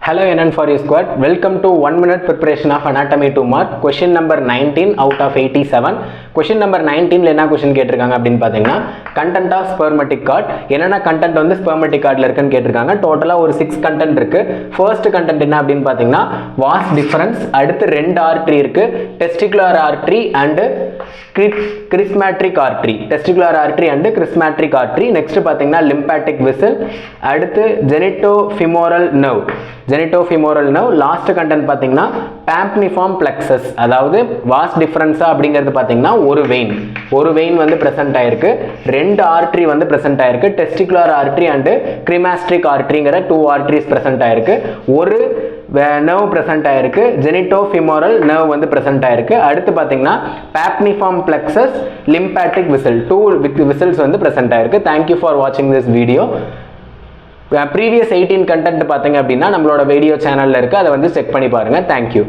Hello NN for you squad. Welcome to 1 minute preparation of anatomy 2 mark. Question number 19 out of 87. Question number 19 என்ன question கேட்டிருக்காங்க அப்படின்னு பார்த்தீங்கன்னா content of spermatic cord. என்னென்ன content வந்து spermatic cordல இருக்குன்னு கேட்டிருக்காங்க. டோட்டலா ஒரு 6 content இருக்கு. First content என்ன அப்படின்னு பார்த்தீங்கன்னா vas difference. அடுத்து 2 artery இருக்கு. Testicular artery and charismatic artery. Testicular artery and charismatic artery. Next பார்த்தீங்கன்னா lymphatic vessel. அடுத்து genitofemoral nerve. genitofemoral nerve. Last content பாத்தீங்கன்னா pampniform plexus. அதாவது வாஸ் டிஃபரன்ஸ் அப்படிங்கிறது பாத்தீங்கன்னா ஒரு வெயின் வந்து பிரசன்ட் ஆயிருக்கு, ரெண்டு ஆர்டரி வந்து பிரசன்ட் ஆயிருக்கு, டெஸ்டிகுலர் ஆர்டரி அண்ட் கிரிமாஸ்ட்ரிக் ஆர்டரிங்கிற 2 ஆர்டரிஸ் பிரசன்ட் ஆயிருக்கு, ஒரு நர்வ் பிரசன்ட் ஆயிருக்கு, ஜெனிட்டோஃபிமோரல் நர்வ் வந்து பிரசன்ட் ஆயிருக்கு. அடுத்து பாத்தீங்கன்னா pampniform plexus, lymphatic vessel 2 vessels வந்து பிரசன்ட் ஆயிருக்கு. Thank you for watching this video. Previous 18 content பார்த்தீங்க அப்படின்னா நம்மளோட வீடியோ சேனல்ல இருக்கு, அதை வந்து செக் பண்ணி பாருங்க. தேங்க்யூ.